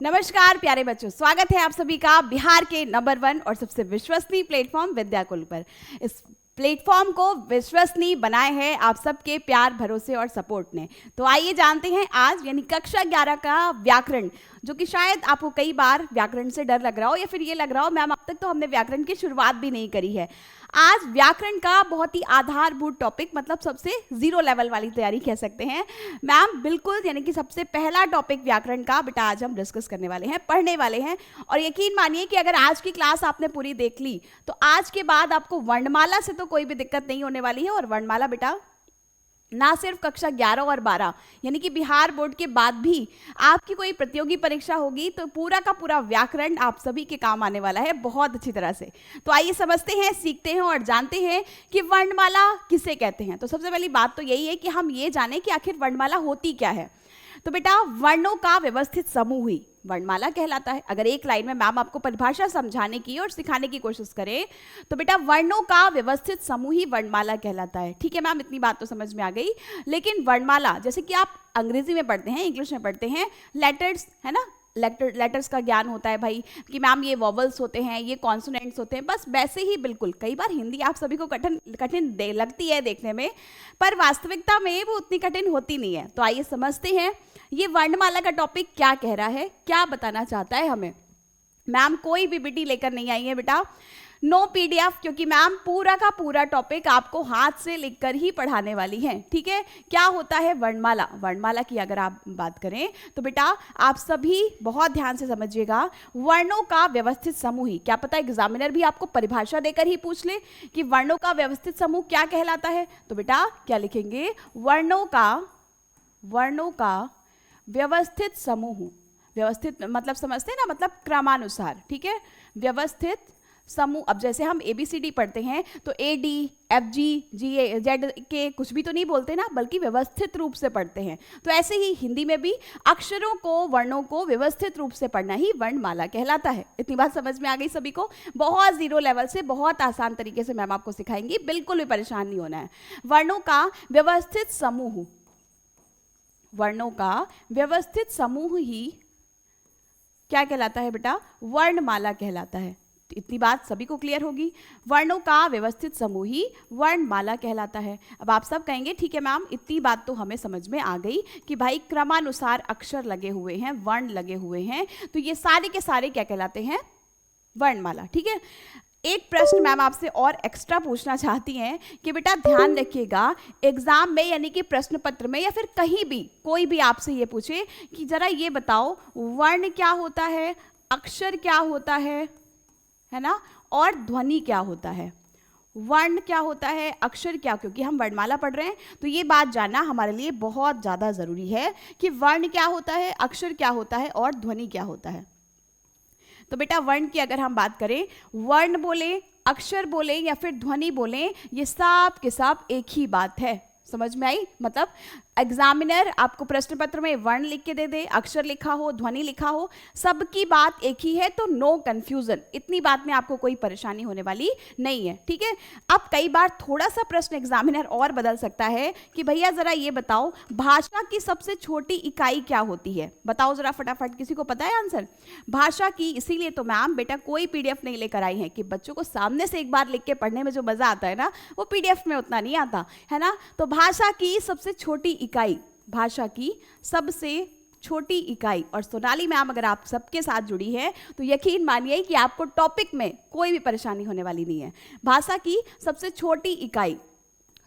नमस्कार प्यारे बच्चों, स्वागत है आप सभी का बिहार के नंबर 1 और सबसे विश्वसनीय प्लेटफॉर्म विद्याकुल पर। इस प्लेटफॉर्म को विश्वसनीय बनाए हैं आप सबके प्यार, भरोसे और सपोर्ट ने। तो आइए जानते हैं आज यानी कक्षा 11 का व्याकरण, जो कि शायद आपको कई बार व्याकरण से डर लग रहा हो या फिर ये लग रहा हो मैम अब तक तो हमने व्याकरण की शुरुआत भी नहीं करी है। आज व्याकरण का बहुत ही आधारभूत टॉपिक, मतलब सबसे जीरो लेवल वाली तैयारी कह सकते हैं मैम, बिल्कुल यानी कि सबसे पहला टॉपिक व्याकरण का बेटा आज हम डिस्कस करने वाले हैं, पढ़ने वाले हैं। और यकीन मानिए कि अगर आज की क्लास आपने पूरी देख ली तो आज के बाद आपको वर्णमाला से तो कोई भी दिक्कत नहीं होने वाली है। और वर्णमाला बेटा ना सिर्फ कक्षा 11 और 12 यानी कि बिहार बोर्ड के बाद भी आपकी कोई प्रतियोगी परीक्षा होगी तो पूरा का पूरा व्याकरण आप सभी के काम आने वाला है बहुत अच्छी तरह से। तो आइए समझते हैं, सीखते हैं और जानते हैं कि वर्णमाला किसे कहते हैं। तो सबसे पहली बात तो यही है कि हम ये जानें कि आखिर वर्णमाला होती क्या है। तो बेटा वर्णों का व्यवस्थित समूह ही वर्णमाला कहलाता है। अगर एक लाइन में मैम आपको परिभाषा समझाने की और सिखाने की कोशिश करें तो बेटा वर्णों का व्यवस्थित समूह ही वर्णमाला कहलाता है। ठीक है मैम, इतनी बात तो समझ में आ गई। लेकिन वर्णमाला जैसे कि आप अंग्रेजी में पढ़ते हैं, इंग्लिश में पढ़ते हैं, लेटर्स है ना, लेटर्स का ज्ञान होता है भाई कि मैम ये वॉवल्स होते हैं, ये कॉन्सोनेंट्स होते हैं, बस वैसे ही बिल्कुल। कई बार हिंदी आप सभी को कठिन लगती है देखने में, पर वास्तविकता में वो उतनी कठिन होती नहीं है। तो आइए समझते हैं ये वर्णमाला का टॉपिक क्या कह रहा है, क्या बताना चाहता है हमें। मैम कोई पीपीटी लेकर नहीं आई है बेटा, नो पीडीएफ, क्योंकि मैम पूरा का पूरा टॉपिक आपको हाथ से लिखकर ही पढ़ाने वाली है। ठीक है, क्या होता है वर्णमाला। वर्णमाला की अगर आप बात करें तो बेटा आप सभी बहुत ध्यान से समझिएगा, वर्णों का व्यवस्थित समूह ही, क्या पता एग्जामिनर भी आपको परिभाषा देकर ही पूछ ले कि वर्णों का व्यवस्थित समूह क्या कहलाता है। तो बेटा क्या लिखेंगे, वर्णों का व्यवस्थित समूह। व्यवस्थित मतलब समझते हैं ना, मतलब क्रमानुसार। ठीक है, व्यवस्थित समूह। अब जैसे हम ABCD पढ़ते हैं तो AD FG GA ZK कुछ भी तो नहीं बोलते ना, बल्कि व्यवस्थित रूप से पढ़ते हैं। तो ऐसे ही हिंदी में भी अक्षरों को, वर्णों को व्यवस्थित रूप से पढ़ना ही वर्णमाला कहलाता है। इतनी बात समझ में आ गई सभी को। बहुत जीरो लेवल से बहुत आसान तरीके से मैम आपको सिखाएंगी, बिल्कुल भी परेशान नहीं होना है। वर्णों का व्यवस्थित समूह, वर्णों का व्यवस्थित समूह ही क्या कहलाता है बेटा, वर्णमाला कहलाता है। इतनी बात सभी को क्लियर होगी, वर्णों का व्यवस्थित समूह ही वर्णमाला कहलाता है। अब आप सब कहेंगे ठीक है मैम, इतनी बात तो हमें समझ में आ गई कि भाई क्रमानुसार अक्षर लगे हुए हैं, वर्ण लगे हुए हैं, तो ये सारे के सारे क्या कहलाते हैं, वर्णमाला। ठीक है, एक प्रश्न मैम आपसे और एक्स्ट्रा पूछना चाहती हैं कि बेटा ध्यान रखिएगा, एग्जाम में यानी कि प्रश्न पत्र में या फिर कहीं भी कोई भी आपसे ये पूछे कि जरा ये बताओ वर्ण क्या होता है, अक्षर क्या होता है ना, और ध्वनि क्या होता है। वर्ण क्या होता है, अक्षर क्या, क्योंकि हम वर्णमाला पढ़ रहे हैं तो ये बात जानना हमारे लिए बहुत ज़्यादा ज़रूरी है कि वर्ण क्या होता है, अक्षर क्या होता है और ध्वनि क्या होता है। तो बेटा वर्ण की अगर हम बात करें, वर्ण बोले, अक्षर बोले या फिर ध्वनि बोले, ये सब के सब एक ही बात है। समझ में आई, मतलब एग्जामिनर आपको प्रश्न पत्र में वर्ण लिख के दे दे, अक्षर लिखा हो, ध्वनि लिखा हो, सबकी बात एक ही है, तो नो कंफ्यूजन। इतनी बात में आपको कोई परेशानी होने वाली नहीं है। ठीक है, अब कई बार थोड़ा सा प्रश्न एग्जामिनर और बदल सकता है कि भैया जरा ये बताओ भाषा की सबसे छोटी इकाई क्या होती है। बताओ जरा फटाफट, किसी को पता है आंसर भाषा की। इसीलिए तो मैम बेटा कोई PDF नहीं लेकर आई है कि बच्चों को सामने से एक बार लिख के पढ़ने में जो मजा आता है ना, वो PDF में उतना नहीं आता है ना। तो भाषा की सबसे छोटी इकाई, भाषा की सबसे छोटी इकाई। और सोनाली मैम अगर आप सबके साथ जुड़ी है तो यकीन मानिए कि आपको टॉपिक में कोई भी परेशानी होने वाली नहीं है। भाषा की सबसे छोटी इकाई,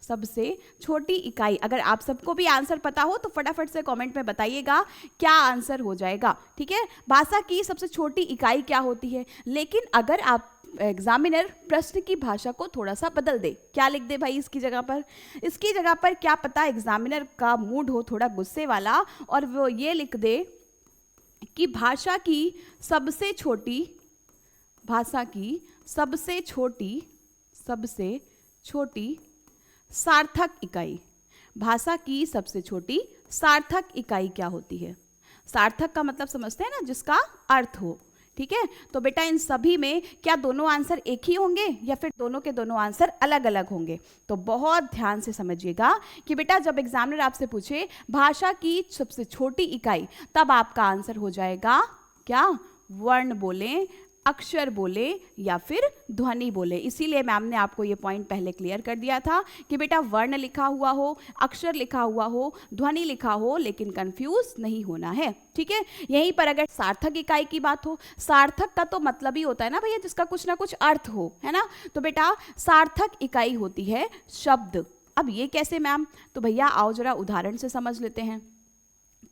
सबसे छोटी इकाई। अगर आप सबको भी आंसर पता हो तो फटाफट से कमेंट में बताइएगा क्या आंसर हो जाएगा। ठीक है, भाषा की सबसे छोटी इकाई क्या होती है। लेकिन अगर आप एग्जामिनर प्रश्न की भाषा को थोड़ा सा बदल दे, क्या लिख दे भाई इसकी जगह पर, इसकी जगह पर क्या पता एग्जामिनर का मूड हो थोड़ा गुस्से वाला और वो ये लिख दे कि भाषा की सबसे छोटी, भाषा की सबसे छोटी सार्थक इकाई। भाषा की सबसे छोटी सार्थक इकाई क्या होती है। सार्थक का मतलब समझते हैं ना, जिसका अर्थ हो। ठीक है, तो बेटा इन सभी में क्या दोनों आंसर एक ही होंगे या फिर दोनों के दोनों आंसर अलग अलग होंगे। तो बहुत ध्यान से समझिएगा कि बेटा जब एग्जामिनर आपसे पूछे भाषा की सबसे छोटी इकाई, तब आपका आंसर हो जाएगा क्या वर्ण बोलें, अक्षर बोले या फिर ध्वनि बोले। इसीलिए मैम ने आपको ये पॉइंट पहले क्लियर कर दिया था कि बेटा वर्ण लिखा हुआ हो, अक्षर लिखा हुआ हो, ध्वनि लिखा हो, लेकिन कंफ्यूज नहीं होना है, ठीक है। यहीं पर अगर सार्थक इकाई की बात हो, सार्थक का तो मतलब ही होता है ना भैया जिसका कुछ ना कुछ अर्थ हो, है ना। तो बेटा सार्थक इकाई होती है शब्द। अब ये कैसे मैम, तो भैया आओ जरा उदाहरण से समझ लेते हैं।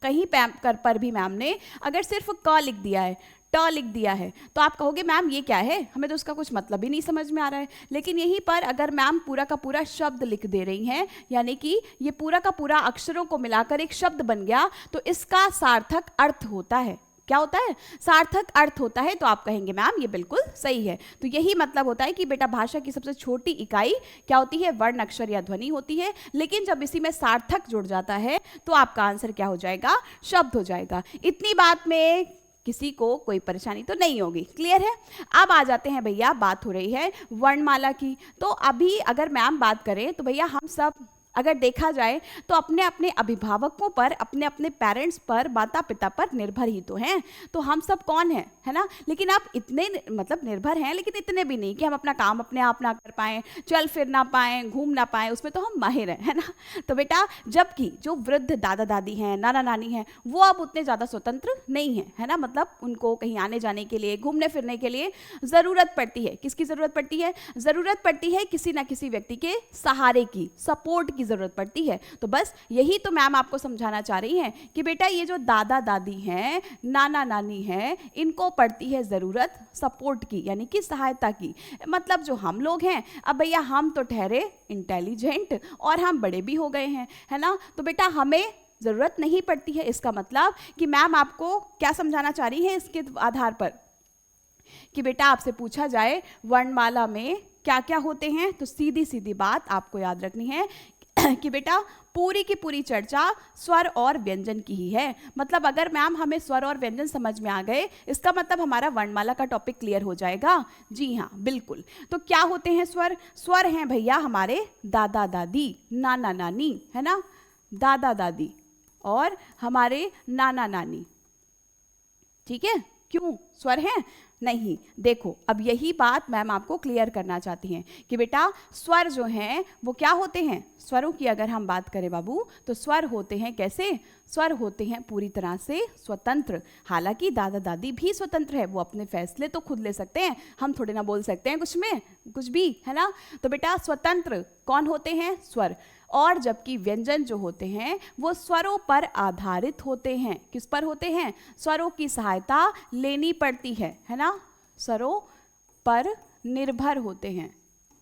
कहीं पर भी मैम ने अगर सिर्फ क लिख दिया है, ट लिख दिया है, तो आप कहोगे मैम ये क्या है, हमें तो उसका कुछ मतलब ही नहीं समझ में आ रहा है। लेकिन यहीं पर अगर मैम पूरा का पूरा शब्द लिख दे रही हैं, यानी कि ये पूरा का पूरा अक्षरों को मिलाकर एक शब्द बन गया, तो इसका सार्थक अर्थ होता है। क्या होता है, सार्थक अर्थ होता है। तो आप कहेंगे मैम ये बिल्कुल सही है। तो यही मतलब होता है कि बेटा भाषा की सबसे छोटी इकाई क्या होती है, वर्ण, अक्षर या ध्वनि होती है। लेकिन जब इसी में सार्थक जुड़ जाता है तो आपका आंसर क्या हो जाएगा, शब्द हो जाएगा। इतनी बात में किसी को कोई परेशानी तो नहीं होगी, क्लियर है। अब आ जाते हैं भैया, बात हो रही है वर्णमाला की। तो अभी अगर मैम बात करें तो भैया हम सब अगर देखा जाए तो अपने अपने अभिभावकों पर, अपने अपने पेरेंट्स पर, माता पिता पर निर्भर ही तो हैं। तो हम सब कौन हैं, है ना। लेकिन आप इतने मतलब निर्भर हैं, लेकिन इतने भी नहीं कि हम अपना काम अपने आप ना कर पाएँ, चल फिर ना पाएँ, घूम ना पाएँ, उसमें तो हम माहिर हैं, है ना। तो बेटा जबकि जो वृद्ध दादा दादी हैं, नाना नानी हैं, वो अब उतने ज़्यादा स्वतंत्र नहीं हैं, है ना। मतलब उनको कहीं आने जाने के लिए, घूमने फिरने के लिए ज़रूरत पड़ती है। किसकी ज़रूरत पड़ती है, ज़रूरत पड़ती है किसी ना किसी व्यक्ति के सहारे की, सपोर्ट की जरूरत पड़ती है। तो बस यही तो मैम आपको समझाना चाह रही हैं कि बेटा ये जो दादा दादी हैं, नाना नानी हैं, इनको पड़ती है जरूरत सपोर्ट की, यानी कि सहायता की। मतलब जो हम लोग हैं, अब भैया हम तो ठहरे इंटेलिजेंट और हम बड़े भी हो गए हैं, है ना। तो बेटा हमें जरूरत नहीं पड़ती है। इसका मतलब कि मैम आपको क्या समझाना चाह रही है इसके आधार पर कि बेटा आपसे पूछा जाए वर्णमाला में क्या क्या होते हैं, तो सीधी सीधी बात आपको याद रखनी है कि बेटा पूरी की पूरी चर्चा स्वर और व्यंजन की ही है। मतलब अगर मैम हमें स्वर और व्यंजन समझ में आ गए, इसका मतलब हमारा वर्णमाला का टॉपिक क्लियर हो जाएगा। जी हाँ बिल्कुल। तो क्या होते हैं स्वर, स्वर हैं भैया हमारे दादा दादी, नाना नानी, है ना, दादा दादी और हमारे नाना नानी, ठीक है। क्यों स्वर हैं, नहीं, देखो अब यही बात मैम आपको क्लियर करना चाहती हैं कि बेटा स्वर जो हैं वो क्या होते हैं। स्वरों की अगर हम बात करें बाबू, तो स्वर होते हैं कैसे, स्वर होते हैं पूरी तरह से स्वतंत्र। हालांकि दादा दादी भी स्वतंत्र है, वो अपने फैसले तो खुद ले सकते हैं, हम थोड़े ना बोल सकते हैं कुछ में कुछ भी, है ना। तो बेटा स्वतंत्र कौन होते हैं, स्वर। और जबकि व्यंजन जो होते हैं वो स्वरों पर आधारित होते हैं। किस पर होते हैं, स्वरों की सहायता लेनी पड़ती है ना, स्वरों पर निर्भर होते हैं।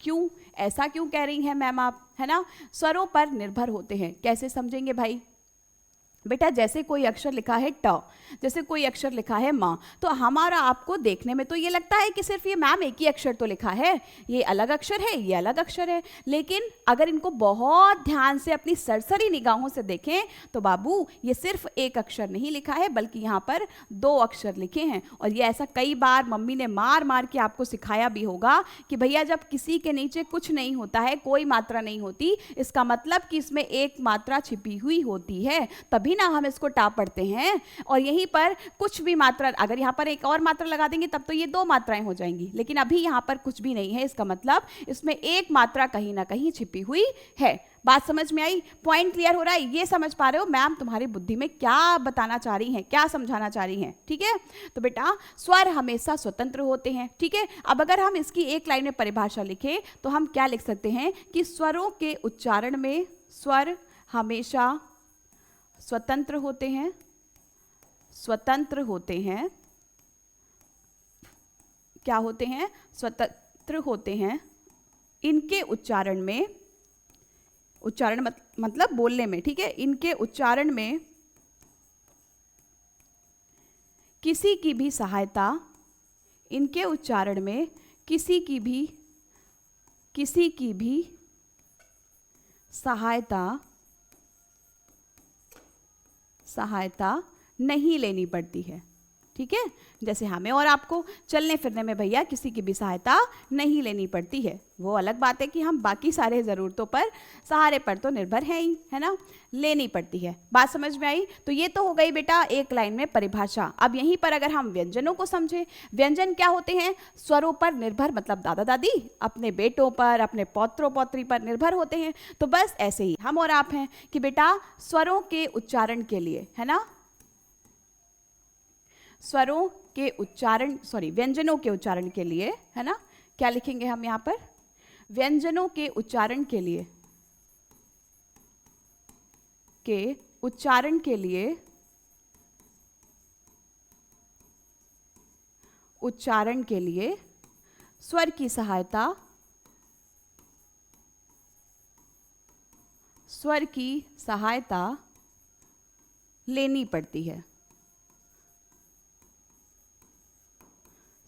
क्यों, ऐसा क्यों कह रही हैं मैम आप, है ना, स्वरों पर निर्भर होते हैं। कैसे समझेंगे भाई, बेटा जैसे कोई अक्षर लिखा है ट, जैसे कोई अक्षर लिखा है माँ, तो हमारा आपको देखने में तो ये लगता है कि सिर्फ ये मैम एक ही अक्षर तो लिखा है, ये अलग अक्षर है, ये अलग अक्षर है। लेकिन अगर इनको बहुत ध्यान से अपनी सरसरी निगाहों से देखें तो बाबू ये सिर्फ एक अक्षर नहीं लिखा है, बल्कि यहाँ पर दो अक्षर लिखे हैं। और ये ऐसा कई बार मम्मी ने मार मार के आपको सिखाया भी होगा कि भैया जब किसी के नीचे कुछ नहीं होता है, कोई मात्रा नहीं होती, इसका मतलब कि इसमें एक मात्रा छिपी हुई होती है, तभी ना हम इसको टा पढ़ते हैं। और यहीं पर कुछ भी मात्रा, अगर यहाँ पर एक और मात्रा लगा देंगे तब तो ये दो मात्राएं हो जाएंगी, लेकिन अभी यहाँ पर कुछ भी नहीं है, इसका मतलब इसमें एक मात्रा कहीं ना कहीं छिपी हुई है। बात समझ में आई, पॉइंट क्लियर हो रहा है, ये समझ पा रहे हो मैम तुम्हारी बुद्धि में क्या बताना चाह रही हैं, क्या समझाना चाह रही हैं, ठीक है। तो बेटा स्वर हमेशा स्वतंत्र होते हैं, ठीक है। अब अगर हम इसकी एक लाइन में परिभाषा लिखें तो हम क्या लिख सकते हैं कि स्वरों के उच्चारण में स्वर हमेशा स्वतंत्र होते हैं, स्वतंत्र होते हैं, क्या होते हैं, स्वतंत्र होते हैं। इनके उच्चारण में, उच्चारण मतलब बोलने में, ठीक है, इनके उच्चारण में किसी की भी सहायता, इनके उच्चारण में किसी की भी सहायता नहीं लेनी पड़ती है। ठीक है। जैसे हमें और आपको चलने फिरने में भैया किसी की भी सहायता नहीं लेनी पड़ती है। वो अलग बात है कि हम बाकी सारे ज़रूरतों पर, सहारे पर तो निर्भर हैं ही, है ना, लेनी पड़ती है। बात समझ में आई? तो ये तो हो गई बेटा एक लाइन में परिभाषा। अब यहीं पर अगर हम व्यंजनों को समझें, व्यंजन क्या होते हैं? स्वरों पर निर्भर, मतलब दादा दादी अपने बेटों पर, अपने पौत्रों पौत्री पर निर्भर होते हैं। तो बस ऐसे ही हम और आप हैं कि बेटा स्वरों के उच्चारण के लिए, है ना, स्वरों के उच्चारण, व्यंजनों के उच्चारण के लिए, है ना, क्या लिखेंगे हम यहाँ पर? व्यंजनों के उच्चारण के लिए, उच्चारण के लिए स्वर की सहायता लेनी पड़ती है।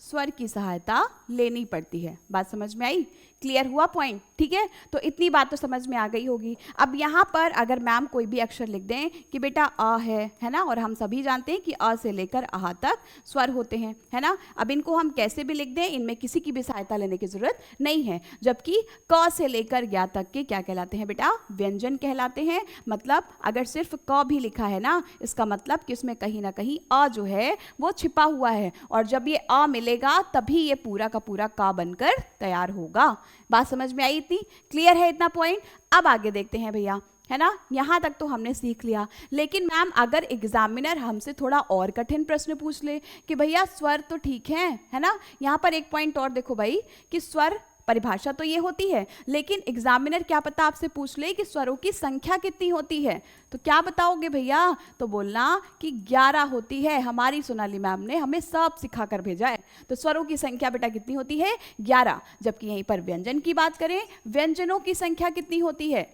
स्वर की सहायता लेनी पड़ती है। बात समझ में आई? क्लियर हुआ पॉइंट? ठीक है, तो इतनी बात तो समझ में आ गई होगी। अब यहाँ पर अगर मैम कोई भी अक्षर लिख दें कि बेटा अ है ना, और हम सभी जानते हैं कि अ से लेकर आहा तक स्वर होते हैं, है ना। अब इनको हम कैसे भी लिख दें, इनमें किसी की भी सहायता लेने की जरूरत नहीं है। जबकि क से लेकर ज्ञ तक के क्या कहलाते हैं बेटा? व्यंजन कहलाते हैं। मतलब अगर सिर्फ क भी लिखा है ना, इसका मतलब कि उसमें कहीं ना कहीं अ जो है वो छिपा हुआ है, और जब ये अ मिलेगा तभी ये पूरा का पूरा का बनकर तैयार होगा। बात समझ में आई? इतनी क्लियर है इतना पॉइंट? अब आगे देखते हैं भैया, है ना। यहां तक तो हमने सीख लिया, लेकिन मैम अगर एग्जामिनर हमसे थोड़ा और कठिन प्रश्न पूछ ले कि भैया स्वर तो ठीक है ना, यहां पर एक पॉइंट और देखो भाई कि स्वर परिभाषा तो ये होती है, लेकिन एग्जामिनर क्या पता आपसे पूछ ले कि स्वरों की संख्या कितनी होती है, तो क्या बताओगे भैया? तो बोलना कि 11 होती है। हमारी सोनाली मैम ने हमें सब सिखा कर भेजा है। तो स्वरों की संख्या बेटा कितनी होती है? 11। जबकि यहीं पर व्यंजन की बात करें, व्यंजनों की संख्या कितनी होती है?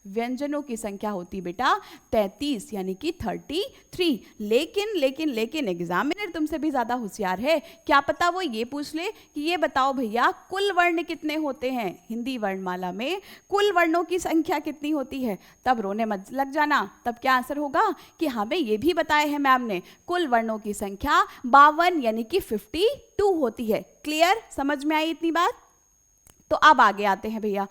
व्यंजनों की संख्या होती बेटा 33, यानी कि 33। लेकिन एग्जामिनर तुमसे भी ज्यादा होशियार है। क्या पता वो ये पूछ ले कि ये बताओ भैया कुल वर्ण कितने होते हैं? हिंदी वर्णमाला में कुल वर्णों की संख्या कितनी होती है? तब रोने मत लग जाना। तब क्या आंसर होगा कि हमें ये भी बताया है मैम ने, कुल वर्णों की संख्या 52 यानी कि 52 होती है। क्लियर? समझ में आई इतनी बात? तो अब आगे आते हैं भैया।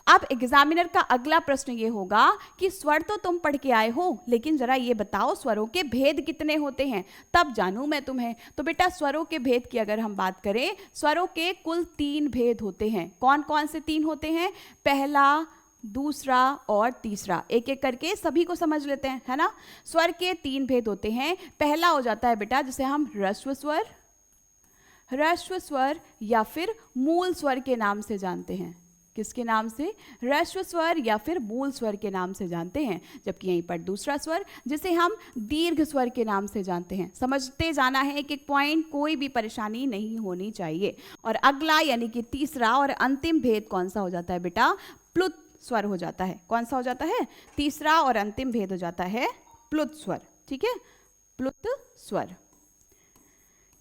अब एग्जामिनर का अगला प्रश्न ये होगा कि स्वर तो तुम पढ़ के आए हो, लेकिन जरा ये बताओ स्वरों के भेद कितने होते हैं, तब जानूं मैं तुम्हें। तो बेटा स्वरों के भेद की अगर हम बात करें, स्वरों के कुल 3 भेद होते हैं। कौन कौन से 3 होते हैं? पहला, दूसरा और तीसरा। एक एक करके सभी को समझ लेते हैं, है ना। स्वर के 3 भेद होते हैं। पहला हो जाता है बेटा जिसे हम ह्रस्व स्वर या फिर मूल स्वर के नाम से जानते हैं। किसके नाम से? ह्रस्व स्वर या फिर मूल स्वर के नाम से जानते हैं। जबकि यहीं पर दूसरा स्वर जिसे हम दीर्घ स्वर के नाम से जानते हैं। समझते जाना है एक एक पॉइंट, कोई भी परेशानी नहीं होनी चाहिए। और अगला यानी कि तीसरा और अंतिम भेद कौन सा हो जाता है बेटा? प्लुत स्वर हो जाता है। कौन सा हो जाता है? तीसरा और अंतिम भेद हो जाता है प्लुत स्वर। ठीक है, प्लुत स्वर।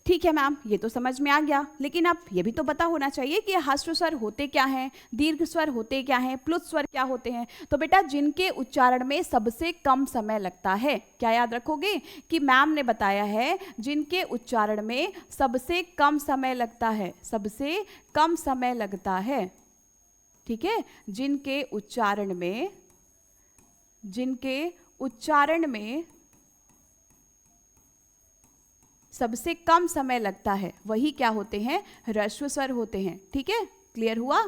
ठीक है मैम, ये तो समझ में आ गया, लेकिन अब ये भी तो पता होना चाहिए कि ह्रस्व स्वर होते क्या हैं, दीर्घ स्वर होते क्या हैं, प्लुत स्वर क्या होते हैं। तो बेटा जिनके उच्चारण में सबसे कम समय लगता है, क्या याद रखोगे कि मैम ने बताया है जिनके उच्चारण में सबसे कम समय लगता है, सबसे कम समय लगता है। ठीक है, जिनके उच्चारण में सबसे कम समय लगता है वही क्या होते हैं? ह्रस्व स्वर होते हैं। ठीक है, क्लियर हुआ?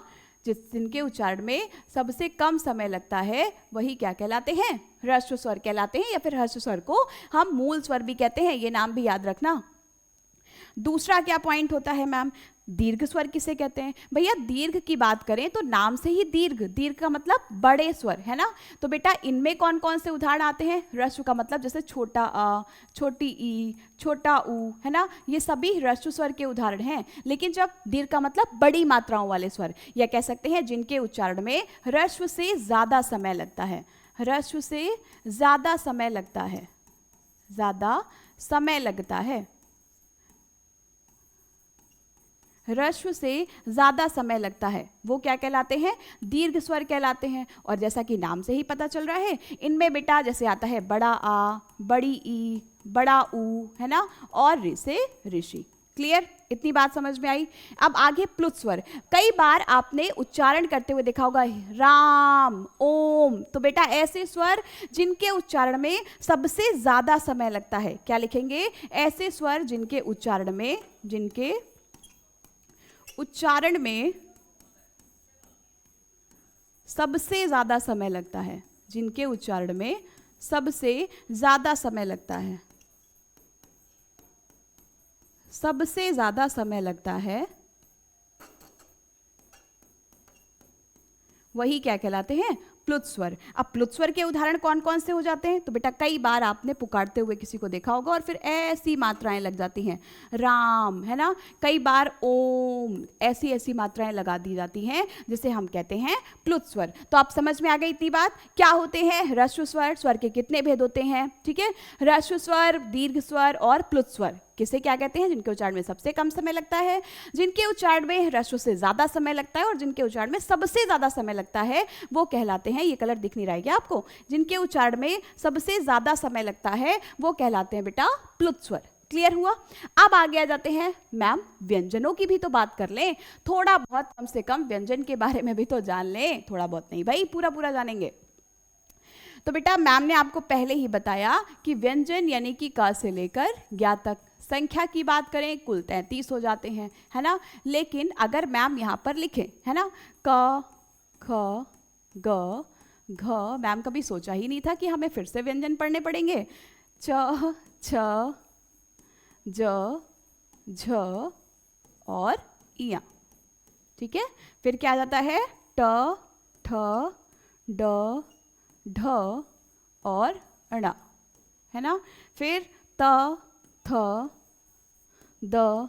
जिनके उच्चारण में सबसे कम समय लगता है वही क्या कहलाते हैं? ह्रस्व स्वर कहलाते हैं, या फिर ह्रस्व स्वर को हम मूल स्वर भी कहते हैं। ये नाम भी याद रखना। दूसरा क्या पॉइंट होता है मैम? दीर्घ स्वर किसे कहते हैं? भैया दीर्घ की बात करें तो नाम से ही दीर्घ का मतलब बड़े स्वर, है ना। तो बेटा इनमें कौन कौन से उदाहरण आते हैं? ह्रस्व का मतलब जैसे छोटा अ, छोटी ई, छोटा ऊ, है ना, ये सभी ह्रस्व स्वर के उदाहरण हैं। लेकिन जब दीर्घ का मतलब बड़ी मात्राओं वाले स्वर, या कह सकते हैं जिनके उच्चारण में ह्रस्व से ज्यादा समय लगता है, ह्रस्व से ज्यादा समय लगता है, ज्यादा समय लगता है, ह्रस्व से ज़्यादा समय लगता है वो क्या कहलाते हैं? दीर्घ स्वर कहलाते हैं। और जैसा कि नाम से ही पता चल रहा है, इनमें बेटा जैसे आता है बड़ा आ, बड़ी ई, बड़ा ऊ, है ना, और ऋ से ऋषि। क्लियर? इतनी बात समझ में आई। अब आगे प्लुत स्वर। कई बार आपने उच्चारण करते हुए देखा होगा राम, ओम, तो बेटा ऐसे स्वर जिनके उच्चारण में सबसे ज्यादा समय लगता है, क्या लिखेंगे? ऐसे स्वर जिनके उच्चारण में सबसे ज्यादा समय लगता है, जिनके उच्चारण में सबसे ज्यादा समय लगता है, सबसे ज्यादा समय लगता है, वही क्या कहलाते हैं? प्लुत स्वर। अब प्लुत स्वर के उदाहरण कौन कौन से हो जाते हैं? तो बेटा कई बार आपने पुकारते हुए किसी को देखा होगा और फिर ऐसी मात्राएं लग जाती हैं, राम, है ना, कई बार ओम, ऐसी ऐसी मात्राएं लगा दी जाती हैं जिसे हम कहते हैं प्लुत स्वर। तो आप समझ में आ गई इतनी बात? क्या होते हैं ह्रस्व स्वर? स्वर के कितने भेद होते हैं? ठीक है, ह्रस्व स्वर, दीर्घ स्वर और प्लुत स्वर। किसे क्या कहते हैं? जिनके उच्चारण में सबसे कम समय लगता है, जिनके उच्चारण में ह्रस्व से ज्यादा समय लगता है, और जिनके उच्चारण में सबसे ज्यादा समय लगता है वो कहलाते हैं, ये कलर दिख नहीं रहा है क्या आपको? जिनके उच्चारण में सबसे ज्यादा समय लगता है वो कहलाते हैं बेटा प्लुत स्वर। क्लियर हुआ? अब आगे आ जाते हैं मैम व्यंजनों की भी तो बात कर लें, थोड़ा बहुत कम से कम व्यंजन के बारे में भी तो जान लें। थोड़ा बहुत नहीं भाई, पूरा पूरा जानेंगे। तो बेटा मैम ने आपको पहले ही बताया कि व्यंजन यानी कि क से लेकर ज्ञ तक, संख्या की बात करें कुल 33 हो जाते हैं, है ना। लेकिन अगर मैम यहाँ पर लिखें, है ना, क, ख, ग, घ, मैम कभी सोचा ही नहीं था कि हमें फिर से व्यंजन पढ़ने पड़ेंगे। च, छ, ज, झ और इया। ठीक है, फिर क्या आ जाता है? ट, ठ, ड, ढ और ण, है ना। फिर त, थ, द,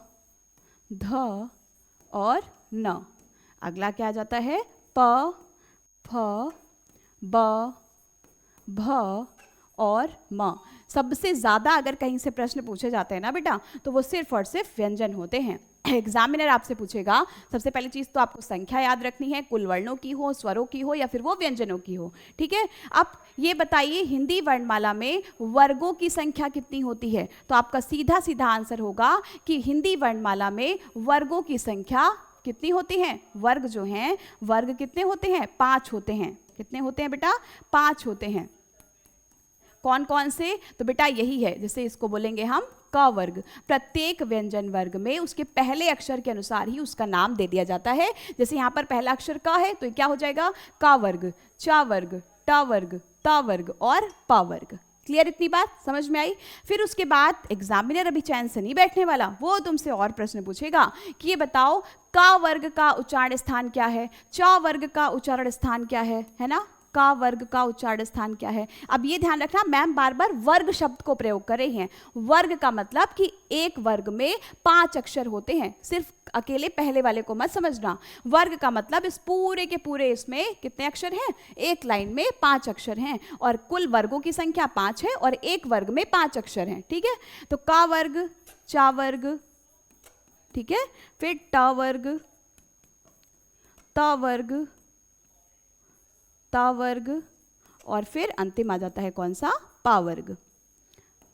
ध और न। अगला क्या आ जाता है? प, फ, ब, भ और म। सबसे ज़्यादा अगर कहीं से प्रश्न पूछे जाते हैं ना बेटा, तो वो सिर्फ और सिर्फ व्यंजन होते हैं। एग्जामिनर आपसे पूछेगा, सबसे पहली चीज़ तो आपको संख्या याद रखनी है, कुल वर्णों की हो, स्वरों की हो या फिर वो व्यंजनों की हो। ठीक है, अब ये बताइए हिंदी वर्णमाला में वर्गों की संख्या कितनी होती है? तो आपका सीधा सीधा आंसर होगा कि हिंदी वर्णमाला में वर्गों की संख्या कितनी होती है? वर्ग जो हैं, वर्ग कितने होते हैं? 5 होते हैं। कितने होते हैं बेटा? 5 होते हैं। कौन कौन से? तो बेटा यही है, जैसे इसको बोलेंगे हम क वर्ग। प्रत्येक व्यंजन वर्ग में उसके पहले अक्षर के अनुसार ही उसका नाम दे दिया जाता है। जैसे यहाँ पर पहला अक्षर क है तो ये क्या हो जाएगा? क वर्ग, च वर्ग, ट वर्ग, त वर्ग और प वर्ग। क्लियर? इतनी बात समझ में आई? फिर उसके बाद एग्जामिनर अभी चैन से नहीं बैठने वाला, वो तुमसे और प्रश्न पूछेगा कि ये बताओ क वर्ग का उच्चारण स्थान क्या है, च वर्ग का उच्चारण स्थान क्या है ना, का वर्ग का उच्चारण स्थान क्या है। अब ये ध्यान रखना, मैम बार बार वर्ग शब्द को प्रयोग कर रही हैं। वर्ग का मतलब कि एक वर्ग में 5 अक्षर होते हैं, सिर्फ अकेले पहले वाले को मत समझना। वर्ग का मतलब इस पूरे के पूरे इसमें कितने अक्षर हैं? एक लाइन में 5 अक्षर हैं और कुल वर्गों की संख्या 5 है और एक वर्ग में 5 अक्षर हैं। ठीक है, तो का वर्ग, चा वर्ग, ठीक है, फिर ट वर्ग, त वर्ग, ता वर्ग और फिर अंतिम आ जाता है कौन सा? पा वर्ग,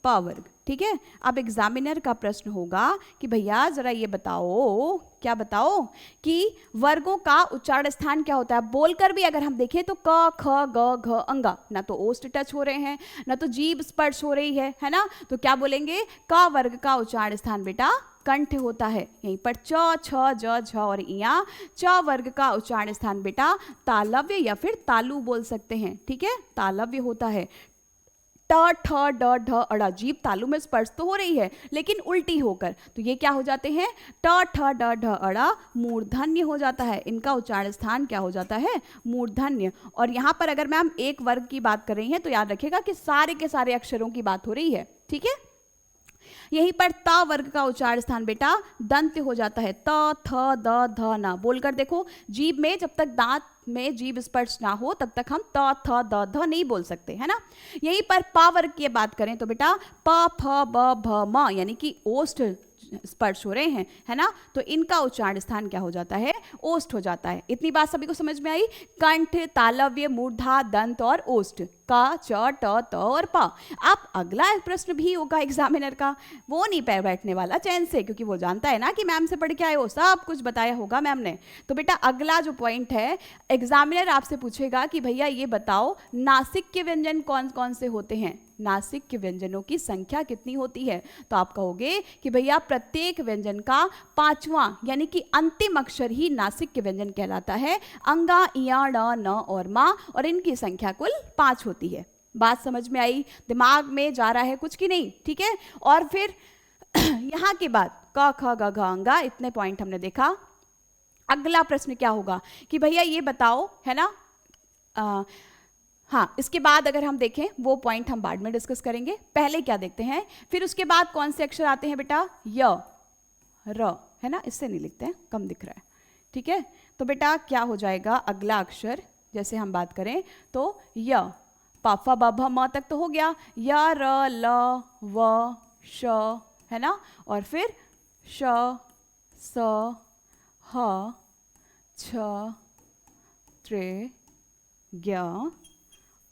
पा वर्ग। ठीक है, अब एग्जामिनर का प्रश्न होगा कि भैया जरा ये बताओ, क्या बताओ कि वर्गों का उच्चारण स्थान क्या होता है। बोलकर भी अगर हम देखें तो क, ख, ग, घ, अंगा, ना तो ओष्ठ टच हो रहे हैं ना तो जीभ स्पर्श हो रही है ना। तो क्या बोलेंगे? क वर्ग का उच्चारण स्थान बेटा कंठ होता है। यहीं पर च, छ, ज, झ और इया। च वर्ग का उच्चारण स्थान बेटा तालव्य या फिर तालु बोल सकते हैं। ठीक है, तालव्य होता है। ट, ठ, ड, ढ, अड़ा, जीभ तालु में स्पर्श तो हो रही है लेकिन उल्टी होकर, तो ये क्या हो जाते हैं? ट, ठ, ड, ढ, अड़ा मूर्धन्य हो जाता है। इनका उच्चारण स्थान क्या हो जाता है? मूर्धन्य। और यहाँ पर अगर मैम एक वर्ग की बात कर रही हैं तो याद रखिएगा कि सारे के सारे अक्षरों की बात हो रही है। ठीक है, यहीं पर ता वर्ग का उच्चारण स्थान बेटा दंत हो जाता है। त, थ, द, ध, न। बोलकर देखो, जीभ में जब तक दांत में जीभ स्पर्श ना हो तब तक हम त थ द ध नहीं बोल सकते, है ना। यहीं पर प वर्ग की बात करें तो बेटा प फ ब भ म यानी कि ओष्ठ स्पर्श हो रहे हैं, है ना, तो इनका उच्चारण स्थान क्या हो जाता है, ओष्ठ हो जाता है। इतनी बात सभी को समझ में आई। कंठ, तालव्य, मूर्धा, दंत और ओष्ठ, क च ट त और प। अब अगला प्रश्न भी होगा एग्जामिनर का, वो नहीं पैर बैठने वाला चैन से, क्योंकि वो जानता है ना कि मैम से पढ़ के आए हो, सब कुछ बताया होगा मैम ने। तो बेटा अगला जो पॉइंट है, एग्जामिनर आपसे पूछेगा कि भैया ये बताओ नासिक के व्यंजन कौन कौन से होते हैं, नासिक के व्यंजनों की संख्या कितनी होती है। तो आप कहोगे कि भैया प्रत्येक व्यंजन का पांचवां यानी कि अंतिम अक्षर ही नासिक के व्यंजन कहलाता है। अंगा, इया, ण, न और मा, और इनकी संख्या कुल 5 होती है। बात समझ में आई, दिमाग में जा रहा है कुछ कि नहीं, ठीक है। और फिर यहाँ के बाद क ख ग घ अंगा, इतने पॉइंट हमने देखा। अगला प्रश्न क्या होगा कि भैया ये बताओ, है ना, हाँ, इसके बाद अगर हम देखें वो पॉइंट हम बाद में डिस्कस करेंगे, पहले क्या देखते हैं, फिर उसके बाद कौन से अक्षर आते हैं बेटा, य, र, है ना, इससे नहीं लिखते हैं, कम दिख रहा है, ठीक है। तो बेटा क्या हो जाएगा अगला अक्षर, जैसे हम बात करें तो य, प फ ब भ म तक तो हो गया, य र ल व श, है ना, और फिर श स ह छ त्रे ज्ञ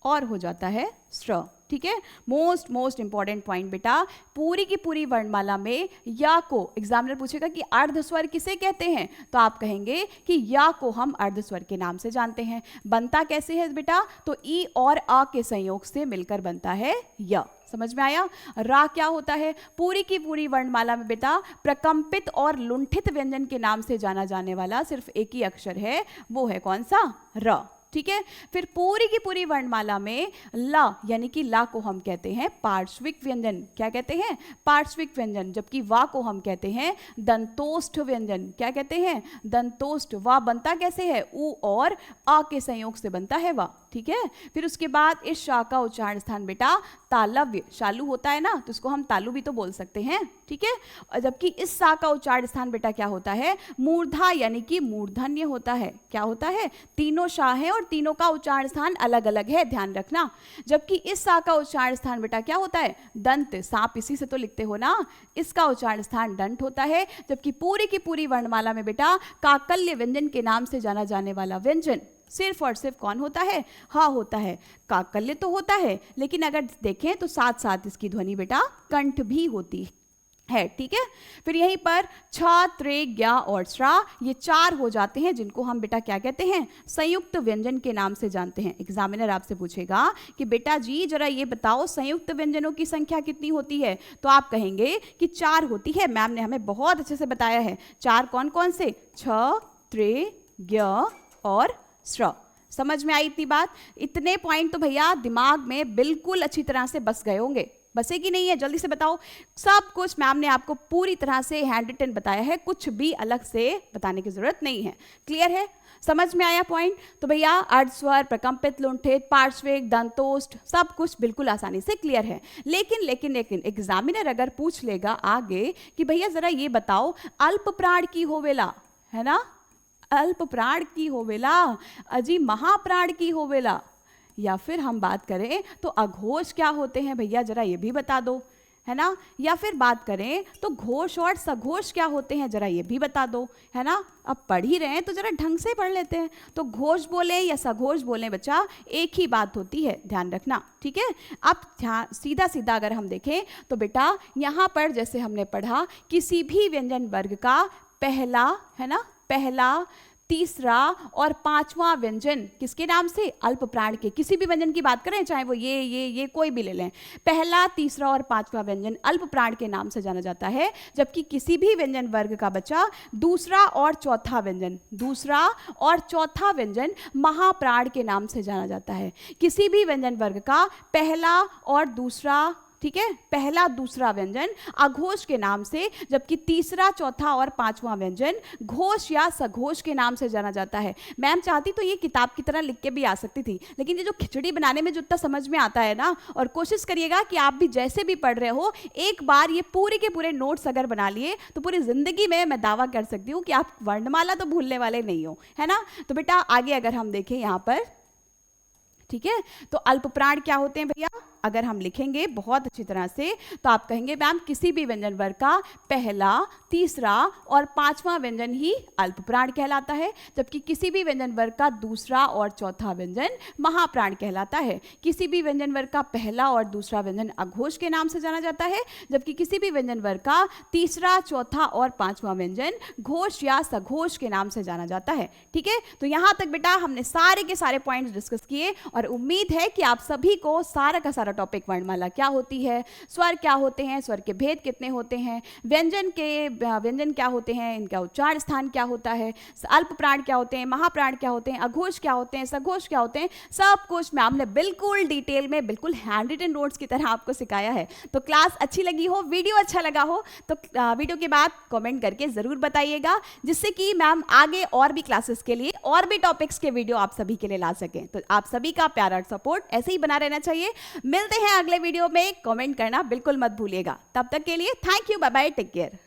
और हो जाता है स्र, ठीक है। मोस्ट इंपॉर्टेंट पॉइंट बेटा, पूरी की पूरी वर्णमाला में या को एग्जामिनर पूछेगा कि अर्धस्वर किसे कहते हैं, तो आप कहेंगे कि या को हम अर्धस्वर के नाम से जानते हैं। बनता कैसे है बेटा, तो ई और अ के संयोग से मिलकर बनता है य। समझ में आया। रा क्या होता है, पूरी की पूरी वर्णमाला में बेटा प्रकंपित और लुंठित व्यंजन के नाम से जाना जाने वाला सिर्फ एक ही अक्षर है, वो है कौन सा, र, ठीक है। फिर पूरी की पूरी वर्णमाला में ला यानी कि ला को हम कहते हैं पार्श्विक व्यंजन, क्या कहते हैं, पार्श्विक व्यंजन, जबकि वा को हम कहते हैं दंतोष्ठ व्यंजन, क्या कहते हैं, दंतोष्ठ। वा बनता कैसे है, उ और आ के संयोग से बनता है वा, ठीक है। फिर उसके बाद इस शा का उच्चारण स्थान बेटा तालव्य, शालू होता है ना, तो इसको हम तालु भी तो बोल सकते हैं, ठीक है। और जबकि इस सा का उच्चारण स्थान बेटा क्या होता है, मूर्धा यानी कि मूर्धन्य होता है, क्या होता है, तीनों शा है और तीनों का उच्चारण स्थान अलग अलग है, ध्यान रखना। जबकि इस सा का उच्चारण स्थान बेटा क्या होता है, दंत, सांप इसी से तो लिखते हो ना, इसका उच्चारण स्थान दंत होता है। जबकि पूरी की पूरी वर्णमाला में बेटा काकल्य व्यंजन के नाम से जाना जाने वाला व्यंजन सिर्फ और सिर्फ कौन होता है, हा होता है। काकल्य तो होता है, लेकिन अगर देखें तो साथ साथ इसकी ध्वनि बेटा कंठ भी होती है, ठीक है। फिर यहीं पर छ, त्रे, ज्ञ और श्रा, ये 4 हो जाते हैं जिनको हम बेटा क्या कहते हैं, संयुक्त व्यंजन के नाम से जानते हैं। एग्जामिनर आपसे पूछेगा कि बेटा जी जरा ये बताओ संयुक्त व्यंजनों की संख्या कितनी होती है, तो आप कहेंगे कि 4 होती है। मैम ने हमें बहुत अच्छे से बताया है, 4 कौन कौन से, छ, त्रे, ज्ञ और स्र। समझ में आई इतनी बात, इतने पॉइंट तो भैया दिमाग में बिल्कुल अच्छी तरह से बस गए होंगे, बसे कि नहीं है, जल्दी से बताओ। सब कुछ मैम ने आपको पूरी तरह से हैंड रिटन बताया है, कुछ भी अलग से बताने की जरूरत नहीं है। क्लियर है, समझ में आया पॉइंट। तो भैया अर्धस्वर, प्रकंपित, लुंठित, पार्श्विक, दंतोष्ठ सब कुछ बिल्कुल आसानी से क्लियर है। लेकिन लेकिन लेकिन एग्जामिनर अगर पूछ लेगा आगे कि भैया जरा ये बताओ अल्प प्राण की होवेला, है ना, अल्प प्राण की होवेला, अजी महाप्राण की होवेला, या फिर हम बात करें तो अघोष क्या होते हैं भैया जरा ये भी बता दो, है ना। या फिर बात करें तो घोष और सघोष क्या होते हैं जरा ये भी बता दो, है ना। अब पढ़ ही रहे हैं तो जरा ढंग से पढ़ लेते हैं। तो घोष बोले या सघोष बोले बच्चा एक ही बात होती है, ध्यान रखना, ठीक है। अब सीधा सीधा अगर हम देखें तो बेटा यहाँ पर जैसे हमने पढ़ा किसी भी व्यंजन वर्ग का पहला, है ना, पहला, तीसरा और पांचवा व्यंजन किसके नाम से, अल्प प्राण के। किसी भी व्यंजन की बात करें चाहे वो ये कोई भी ले लें, पहला, तीसरा और पांचवा व्यंजन अल्प प्राण के नाम से जाना जाता है। जबकि किसी भी व्यंजन वर्ग का बच्चा दूसरा और चौथा व्यंजन, दूसरा और चौथा व्यंजन महाप्राण के नाम से जाना जाता है। किसी भी व्यंजन वर्ग का पहला और दूसरा, ठीक है, पहला दूसरा व्यंजन अघोष के नाम से, जबकि तीसरा चौथा और पांचवा व्यंजन घोष या सघोष के नाम से जाना जाता है। मैम चाहती तो ये किताब की तरह लिख के भी आ सकती थी, लेकिन ये जो खिचड़ी बनाने में जितना समझ में आता है ना, और कोशिश करिएगा कि आप भी जैसे भी पढ़ रहे हो एक बार ये पूरे के पूरे नोट्स अगर बना लिए तो पूरी जिंदगी में मैं दावा कर सकती हूँ कि आप वर्णमाला तो भूलने वाले नहीं हो, है ना। तो बेटा आगे अगर हम देखें यहाँ पर, ठीक है, तो अल्प प्राण क्या होते हैं भैया, अगर हम लिखेंगे बहुत अच्छी तरह से तो आप कहेंगे मैम किसी भी व्यंजन वर्ग का पहला, तीसरा और पांचवा व्यंजन ही अल्प प्राण कहलाता है, जबकि किसी भी व्यंजन वर्ग का दूसरा और चौथा व्यंजन महाप्राण कहलाता है। किसी भी व्यंजन वर्ग का पहला और दूसरा व्यंजन अघोष के नाम से जाना जाता है, जबकि किसी भी व्यंजन वर्ग का तीसरा, चौथा और पांचवा व्यंजन घोष या सघोष के नाम से जाना जाता है। ठीक है, तो यहां तक बेटा हमने सारे के सारे पॉइंट्स डिस्कस किए और उम्मीद है कि आप सभी को सारा का सारा टॉपिक, वर्णमाला क्या होती है, स्वर क्या होते हैं, स्वर के भेद कितने होते हैं, व्यंजन क्या होते हैं, इनका उच्चारण स्थान क्या होता है, अल्प प्राण क्या होते हैं, महाप्राण क्या होते हैं, अघोष क्या होते हैं, सघोष क्या होते हैं, सब कुछ मैम ने बिल्कुल डिटेल में, बिल्कुल हैंड रिटन नोट्स की तरह आपको सिखाया है। तो क्लास अच्छी लगी हो, वीडियो अच्छा लगा हो तो वीडियो के बाद कमेंट करके जरूर बताइएगा, जिससे कि मैम आगे और भी क्लासेस के लिए और भी टॉपिक्स के वीडियो आप सभी के लिए ला सकें। तो आप सभी का प्यारा सपोर्ट ऐसे ही बना रहना चाहिए। मिलते हैं अगले वीडियो में, कमेंट करना बिल्कुल मत भूलिएगा। तब तक के लिए thank you, bye bye, take care.